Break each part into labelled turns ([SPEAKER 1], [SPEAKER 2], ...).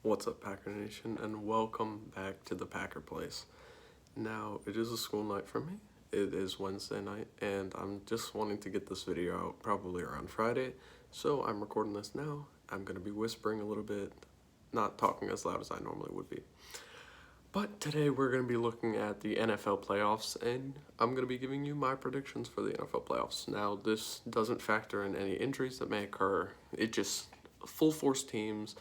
[SPEAKER 1] What's up, Packer Nation, and welcome back to the Packer Place. Now, it is a school night for me. It is Wednesday night, and I'm just wanting to get this video out probably around Friday, so I'm recording this now. I'm going to be whispering a little bit, not talking as loud as I normally would be. But today we're going to be looking at the NFL playoffs, and I'm going to be giving you my predictions for the NFL playoffs. Now, this doesn't factor in any injuries that may occur. It just full force teams,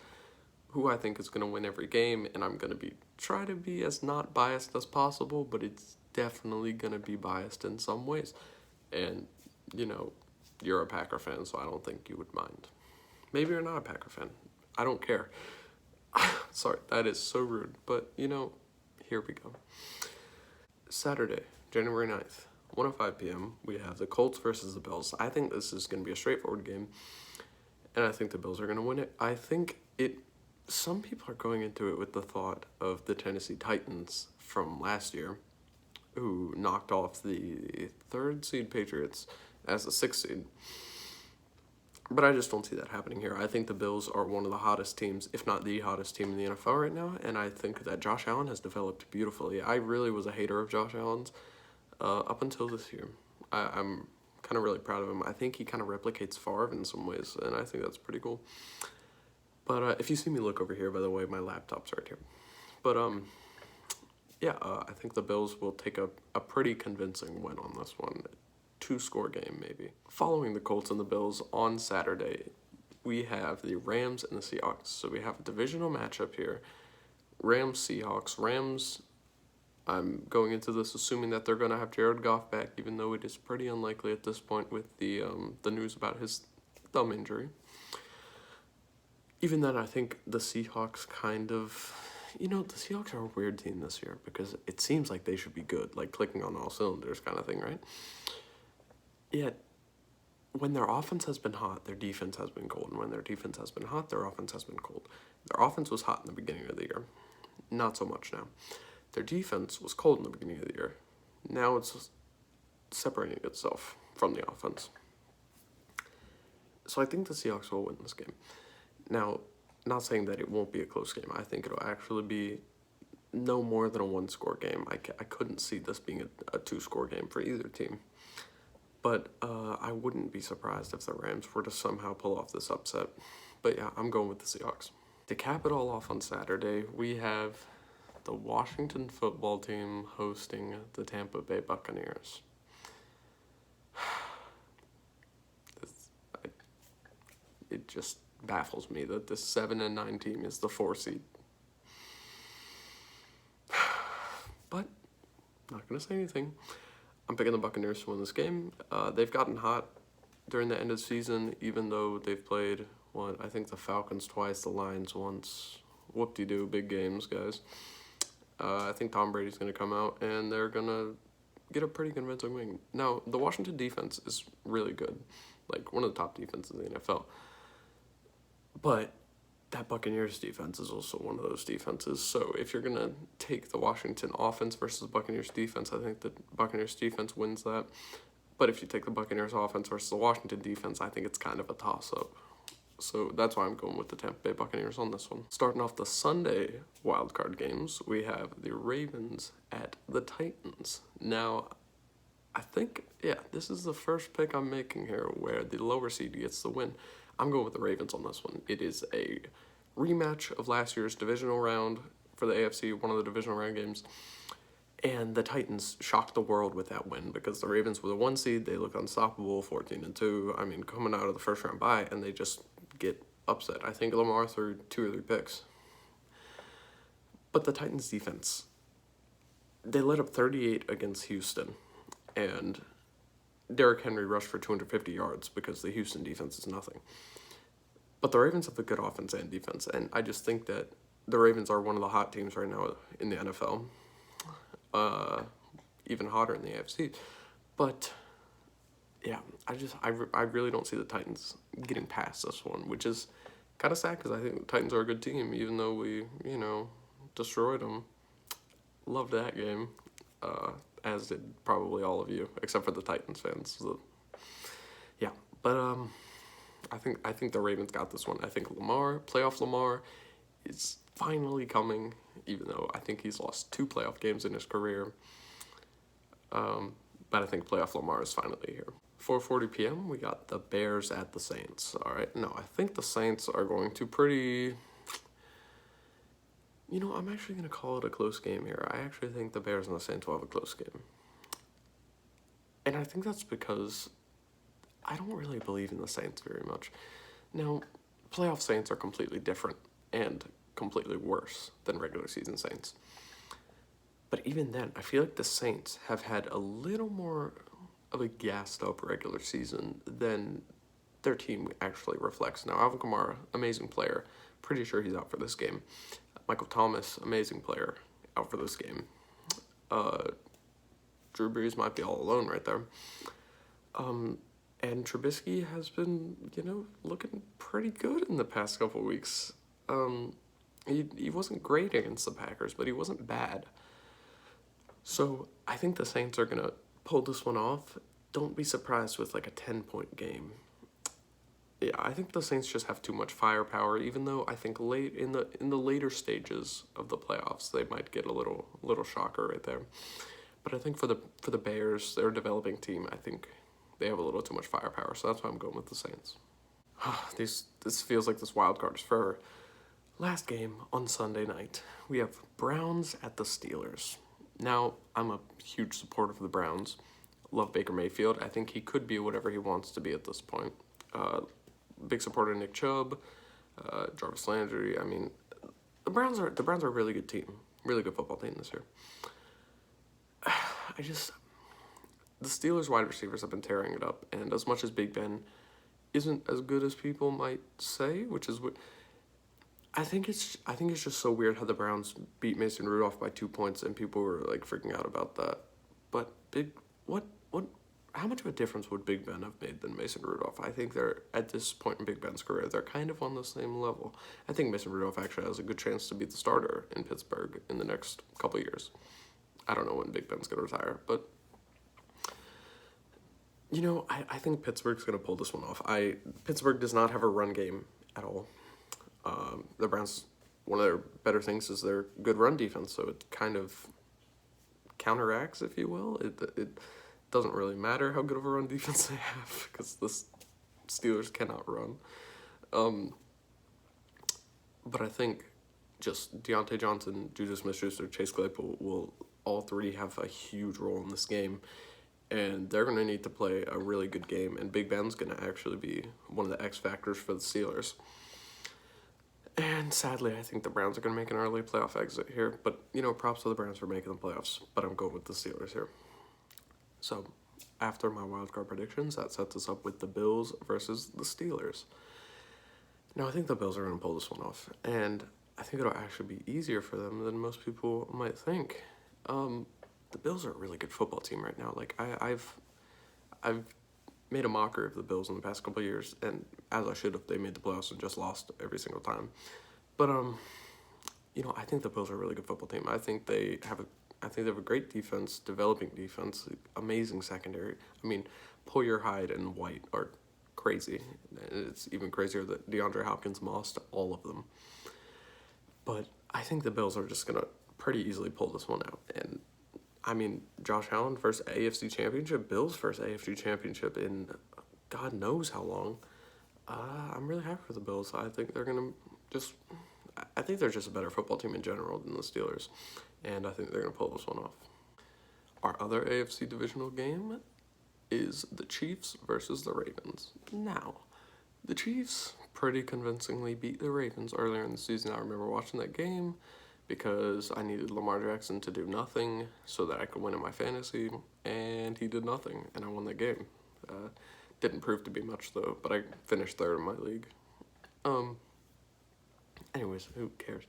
[SPEAKER 1] who I think is going to win every game, and I'm going to try to be as not biased as possible, but it's definitely going to be biased in some ways. And, you're a Packer fan, so I don't think you would mind. Maybe you're not a Packer fan. I don't care. Sorry, that is so rude, but, here we go. Saturday, January 9th, 1:05 p.m., we have the Colts versus the Bills. I think this is going to be a straightforward game, and I think the Bills are going to win it. Some people are going into it with the thought of the Tennessee Titans from last year, who knocked off the 3rd seed Patriots as the 6th seed. But I just don't see that happening here. I think the Bills are one of the hottest teams, if not the hottest team in the NFL right now, and I think that Josh Allen has developed beautifully. I really was a hater of Josh Allen's up until this year. I'm kind of really proud of him. I think he kind of replicates Favre in some ways, and I think that's pretty cool. But if you see me look over here, by the way, my laptop's right here. But, I think the Bills will take a pretty convincing win on this one. 2-score game, maybe. Following the Colts and the Bills on Saturday, we have the Rams and the Seahawks. So we have a divisional matchup here. Rams-Seahawks. Rams, I'm going into this assuming that they're going to have Jared Goff back, even though it is pretty unlikely at this point with the news about his thumb injury. Even then, I think the Seahawks the Seahawks are a weird team this year because it seems like they should be good, like clicking on all cylinders kind of thing, right? Yet, when their offense has been hot, their defense has been cold. And when their defense has been hot, their offense has been cold. Their offense was hot in the beginning of the year. Not so much now. Their defense was cold in the beginning of the year. Now it's separating itself from the offense. So I think the Seahawks will win this game. Now, not saying that it won't be a close game. I think it'll actually be no more than a 1-score game. I couldn't see this being a 2-score game for either team. But I wouldn't be surprised if the Rams were to somehow pull off this upset. But yeah, I'm going with the Seahawks. To cap it all off on Saturday, we have the Washington football team hosting the Tampa Bay Buccaneers. It just baffles me that this 7-9 team is the 4 seed. But, not going to say anything. I'm picking the Buccaneers to win this game. They've gotten hot during the end of the season, even though they've played, I think the Falcons twice, the Lions once. Whoop-de-doo, big games, guys. I think Tom Brady's going to come out, and they're going to get a pretty convincing win. Now, the Washington defense is really good, like one of the top defenses in the NFL. But that Buccaneers defense is also one of those defenses. So if you're going to take the Washington offense versus the Buccaneers defense, I think the Buccaneers defense wins that. But if you take the Buccaneers offense versus the Washington defense, I think it's kind of a toss-up. So that's why I'm going with the Tampa Bay Buccaneers on this one. Starting off the Sunday wildcard games, we have the Ravens at the Titans. Now, I think, this is the first pick I'm making here where the lower seed gets the win. I'm going with the Ravens on this one. It is a rematch of last year's divisional round for the AFC, one of the divisional round games. And the Titans shocked the world with that win because the Ravens were the 1 seed. They look unstoppable, 14-2. I mean, coming out of the first round bye, and they just get upset. I think Lamar threw 2 or 3 picks. But the Titans defense, they let up 38 against Houston. And Derrick Henry rushed for 250 yards because the Houston defense is nothing. But the Ravens have a good offense and defense, and I just think that the Ravens are one of the hot teams right now in the NFL. Even hotter in the AFC. But, I really don't see the Titans getting past this one, which is kind of sad because I think the Titans are a good team, even though we, destroyed them. Loved that game. As did probably all of you, except for the Titans fans. So, but I think the Ravens got this one. I think playoff Lamar, is finally coming, even though I think he's lost 2 playoff games in his career. But I think playoff Lamar is finally here. 4:40 p.m. we got the Bears at the Saints. All right, no, I think the Saints are going to pretty. I'm actually going to call it a close game here. I actually think the Bears and the Saints will have a close game. And I think that's because I don't really believe in the Saints very much. Now, playoff Saints are completely different and completely worse than regular season Saints. But even then, I feel like the Saints have had a little more of a gassed up regular season than their team actually reflects. Now, Alvin Kamara, amazing player. Pretty sure he's out for this game. Michael Thomas, amazing player, out for this game. Drew Brees might be all alone right there. And Trubisky has been, looking pretty good in the past couple of weeks. He wasn't great against the Packers, but he wasn't bad. So I think the Saints are going to pull this one off. Don't be surprised with like a 10-point game. Yeah, I think the Saints just have too much firepower, even though I think late in the later stages of the playoffs they might get a little shocker right there. But I think for the Bears, they're a developing team. I think they have a little too much firepower, so that's why I'm going with the Saints. This feels like this wild card is forever. Last game on Sunday night, we have Browns at the Steelers. Now, I'm a huge supporter of the Browns. Love Baker Mayfield. I think he could be whatever he wants to be at this point. Big supporter of Nick Chubb, Jarvis Landry. I mean, the Browns are a really good team, really good football team this year. The Steelers wide receivers have been tearing it up, and as much as Big Ben isn't as good as people might say, which is what I think it's just so weird how the Browns beat Mason Rudolph by 2 points and people were like freaking out about that. But how much of a difference would Big Ben have made than Mason Rudolph? I think they're, at this point in Big Ben's career, they're kind of on the same level. I think Mason Rudolph actually has a good chance to be the starter in Pittsburgh in the next couple of years. I don't know when Big Ben's going to retire, but I think Pittsburgh's going to pull this one off. Pittsburgh does not have a run game at all. The Browns, one of their better things is their good run defense, so it kind of counteracts, if you will. It doesn't really matter how good of a run defense they have because the Steelers cannot run. But I think just Deontay Johnson, Juju Smith-Schuster, Chase Claypool will all three have a huge role in this game. And they're going to need to play a really good game. And Big Ben's going to actually be one of the X factors for the Steelers. And sadly, I think the Browns are going to make an early playoff exit here. But, props to the Browns for making the playoffs. But I'm going with the Steelers here. So, after my wildcard predictions, that sets us up with the Bills versus the Steelers. Now, I think the Bills are going to pull this one off. And I think it'll actually be easier for them than most people might think. The Bills are a really good football team right now. Like, I've made a mockery of the Bills in the past couple of years, and as I should have, they made the playoffs and just lost every single time. But I think the Bills are a really good football team. I think they have a great defense, developing defense, amazing secondary. I mean, Poyer, Hyde, and White are crazy. It's even crazier that DeAndre Hopkins lost all of them. But I think the Bills are just gonna pretty easily pull this one out. And I mean, Josh Allen first AFC Championship, Bills first AFC Championship in God knows how long. I'm really happy for the Bills. I think they're just a better football team in general than the Steelers, and I think they're going to pull this one off. Our other AFC divisional game is the Chiefs versus the Ravens. Now, the Chiefs pretty convincingly beat the Ravens earlier in the season. I remember watching that game because I needed Lamar Jackson to do nothing so that I could win in my fantasy, and he did nothing, and I won that game. Didn't prove to be much, though, but I finished third in my league. Anyways, who cares?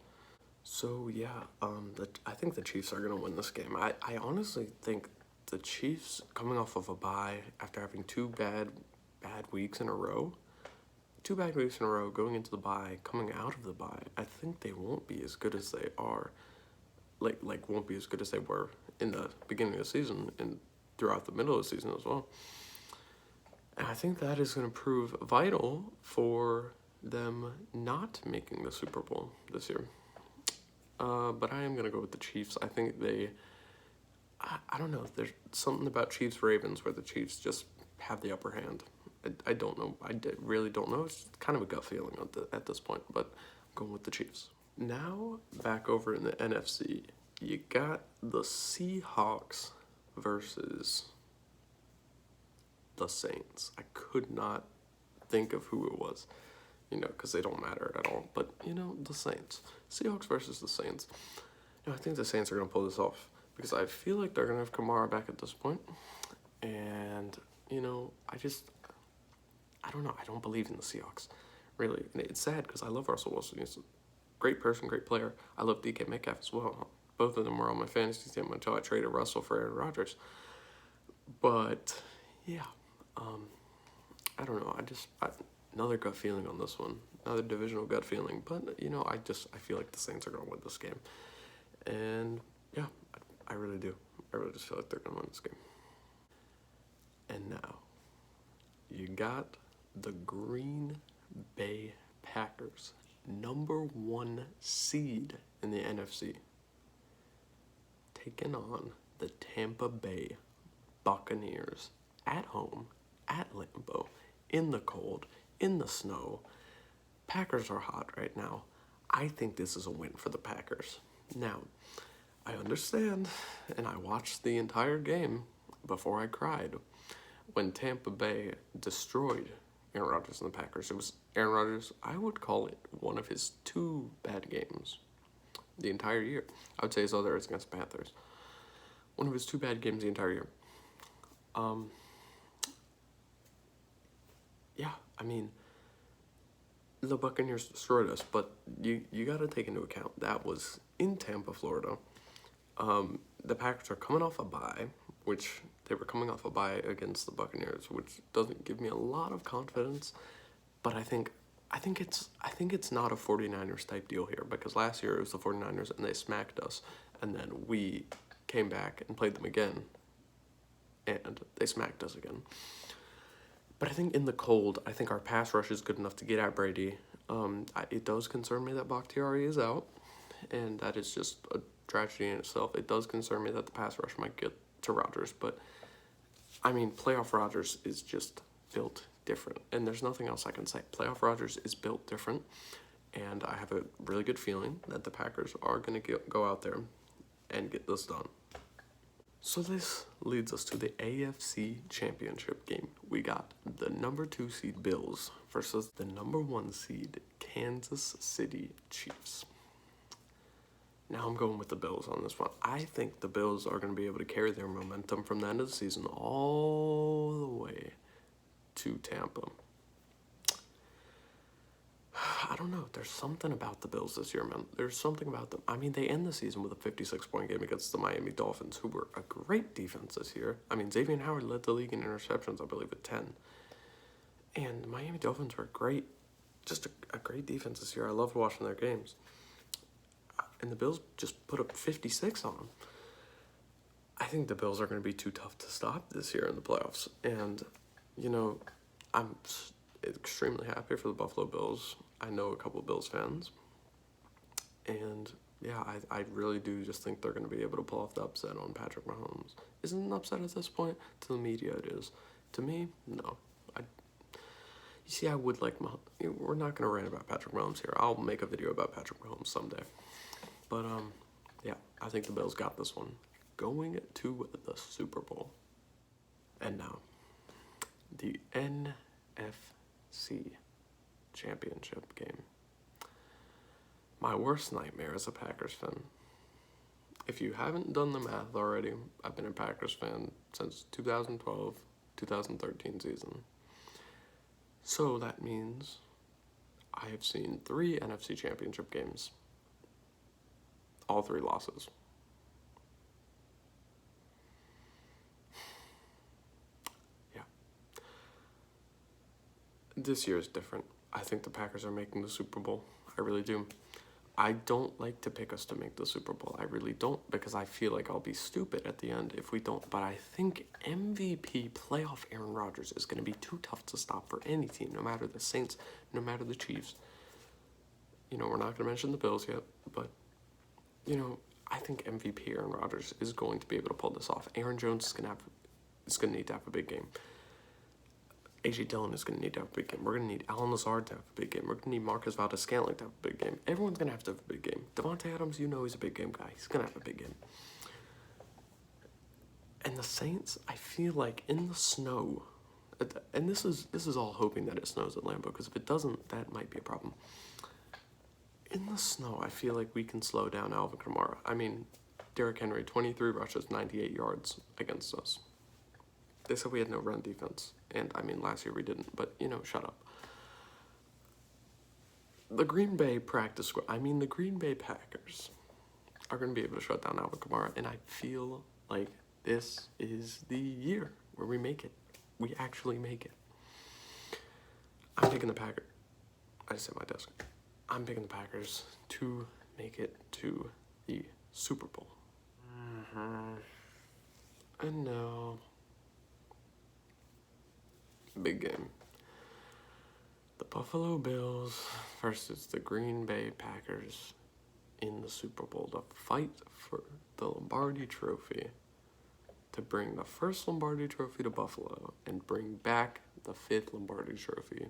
[SPEAKER 1] So, yeah, I think the Chiefs are going to win this game. I honestly think the Chiefs, coming off of a bye after having two bad weeks in a row, going into the bye, coming out of the bye, I think they won't be as good as they are, won't be as good as they were in the beginning of the season and throughout the middle of the season as well. And I think that is going to prove vital for them not making the Super Bowl this year. But I am going to go with the Chiefs. I think I don't know. There's something about Chiefs-Ravens where the Chiefs just have the upper hand. I don't know. Really don't know. It's kind of a gut feeling at this point, but I'm going with the Chiefs. Now, back over in the NFC, you got the Seahawks versus the Saints. I could not think of who it was, because they don't matter at all. But, the Saints. Seahawks versus the Saints. I think the Saints are going to pull this off because I feel like they're going to have Kamara back at this point. And, I don't know. I don't believe in the Seahawks, really. And it's sad because I love Russell Wilson. He's a great person, great player. I love DK Metcalf as well. Both of them were on my fantasy team until I traded Russell for Aaron Rodgers. But, yeah, I don't know. Another gut feeling on this one. Another divisional gut feeling. But, I feel like the Saints are going to win this game. And, yeah, I really do. I really just feel like they're going to win this game. And now, you got the Green Bay Packers, #1 seed in the NFC, taking on the Tampa Bay Buccaneers at home, at Lambeau, in the cold, in the snow. Packers are hot right now. I think this is a win for the Packers. Now, I understand, and I watched the entire game before I cried when Tampa Bay destroyed Aaron Rodgers and the Packers. It was Aaron Rodgers, I would call it one of his 2 bad games the entire year. I would say his other is against the Panthers. One of his 2 bad games the entire year. The Buccaneers destroyed us, but you got to take into account that was in Tampa, Florida. The Packers are coming off a bye, which they were coming off a bye against the Buccaneers, which doesn't give me a lot of confidence. But I think it's not a 49ers type deal here, because last year it was the 49ers and they smacked us, and then we came back and played them again, and they smacked us again. But I think in the cold, I think our pass rush is good enough to get at Brady. It does concern me that Bakhtiari is out, and that is just a tragedy in itself. It does concern me that the pass rush might get to Rodgers, but, playoff Rodgers is just built different, and there's nothing else I can say. Playoff Rodgers is built different, and I have a really good feeling that the Packers are going to go out there and get this done. So this leads us to the AFC Championship game. We got the #2 seed Bills versus the #1 seed Kansas City Chiefs. Now I'm going with the Bills on this one. I think the Bills are going to be able to carry their momentum from the end of the season all the way to Tampa. I don't know. There's something about the Bills this year, man. There's something about them. They end the season with a 56-point game against the Miami Dolphins, who were a great defense this year. Xavier Howard led the league in interceptions, I believe, with 10. And the Miami Dolphins were great. Just a great defense this year. I loved watching their games. And the Bills just put up 56 on them. I think the Bills are going to be too tough to stop this year in the playoffs. And, I'm extremely happy for the Buffalo Bills. I know a couple of Bills fans. And, yeah, I really do just think they're going to be able to pull off the upset on Patrick Mahomes. Isn't it an upset at this point? To the media, it is. To me, no. You see, I would like Mahomes. We're not going to rant about Patrick Mahomes here. I'll make a video about Patrick Mahomes someday. But, yeah, I think the Bills got this one. Going to the Super Bowl. And now, the NFC Championship game. My worst nightmare as a Packers fan. If you haven't done the math already, I've been a Packers fan since 2012, 2013 season. So that means I have seen 3 NFC Championship games. All 3 losses. Yeah. This year is different. I think the Packers are making the Super Bowl. I really do. I don't like to pick us to make the Super Bowl. I really don't, because I feel like I'll be stupid at the end if we don't. But I think MVP playoff Aaron Rodgers is going to be too tough to stop for any team, no matter the Saints, no matter the Chiefs. You know, we're not going to mention the Bills yet, but, you know, I think MVP Aaron Rodgers is going to be able to pull this off. Aaron Jones is going to need to have a big game. A.J. Dillon is going to need to have a big game. We're going to need Allen Lazard to have a big game. We're going to need Marcus Valdes-Scantling to have a big game. Everyone's going to have a big game. Devontae Adams, you know he's a big game guy. He's going to have a big game. And the Saints, I feel like in the snow, and this is all hoping that it snows at Lambeau, because if it doesn't, that might be a problem. In the snow, I feel like we can slow down Alvin Kamara. I mean, Derrick Henry, 23 rushes, 98 yards against us. They said we had no run defense. And, I mean, last year we didn't. But, you know, shut up. The Green Bay practice squad, the Green Bay Packers are going to be able to shut down Alvin Kamara. And I feel like this is the year where we make it. We actually make it. I'm picking the Packers. I just hit my desk. I'm picking the Packers to make it to the Super Bowl. And now, big game. The Buffalo Bills versus the Green Bay Packers in the Super Bowl to fight for the Lombardi Trophy, to bring the first Lombardi Trophy to Buffalo and bring back the 5th Lombardi Trophy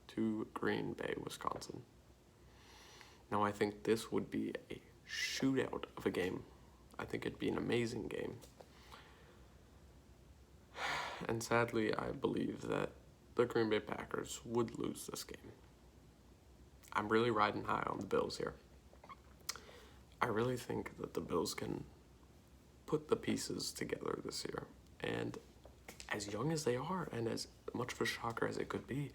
[SPEAKER 1] to Green Bay, Wisconsin. Now, I think this would be a shootout of a game. I think it'd be an amazing game. And sadly, I believe that the Green Bay Packers would lose this game. I'm really riding high on the Bills here. I really think that the Bills can put the pieces together this year. And as young as they are, and as much of a shocker as it could be,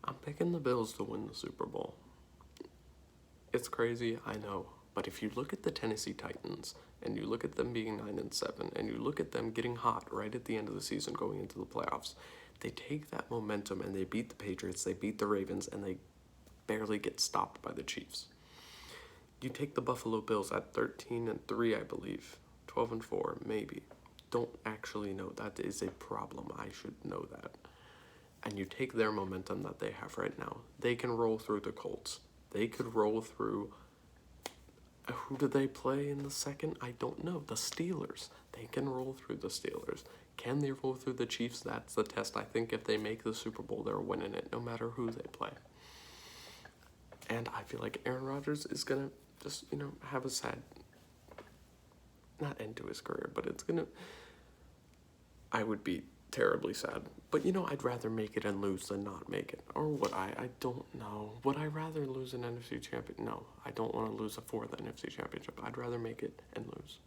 [SPEAKER 1] I'm picking the Bills to win the Super Bowl. It's crazy, I know. But if you look at the Tennessee Titans, and you look at them being 9-7, and you look at them getting hot right at the end of the season going into the playoffs, they take that momentum and they beat the Patriots, they beat the Ravens, and they barely get stopped by the Chiefs. You take the Buffalo Bills at 13-3, I believe, 12-4, maybe. Don't actually know. That is a problem. I should know that. And you take their momentum that they have right now. They can roll through the Colts. They could roll through. Who do they play in the second? I don't know. The Steelers. They can roll through the Steelers. Can they roll through the Chiefs? That's the test. I think if they make the Super Bowl, they're winning it, no matter who they play. And I feel like Aaron Rodgers is going to just, have a sad, not end to his career, but it's going to, I would be terribly sad. But, I'd rather make it and lose than not make it. Or would I? I don't know. Would I rather lose an NFC championship? No, I don't want to lose a 4th NFC championship. I'd rather make it and lose.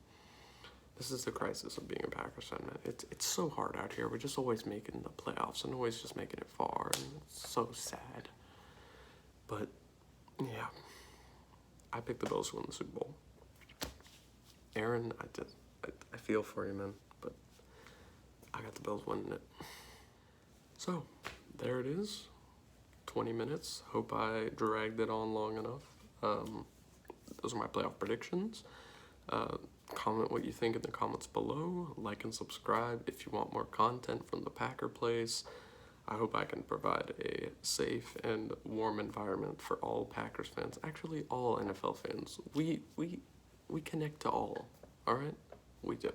[SPEAKER 1] This is the crisis of being a Packers fan, man. It's so hard out here. We're just always making the playoffs and always just making it far, and it's so sad. But, yeah. I picked the Bills to win the Super Bowl. Aaron, I feel for you, man, but I got the Bills winning it. So, there it is. 20 minutes. Hope I dragged it on long enough. Those are my playoff predictions. Comment what you think in the comments below. Like and subscribe if you want more content from the Packer Place. I hope I can provide a safe and warm environment for all Packers fans. Actually, all NFL fans. We connect to all right? We do.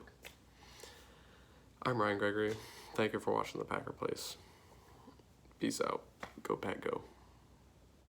[SPEAKER 1] I'm Ryan Gregory. Thank you for watching the Packer Place. Peace out. Go Pack Go.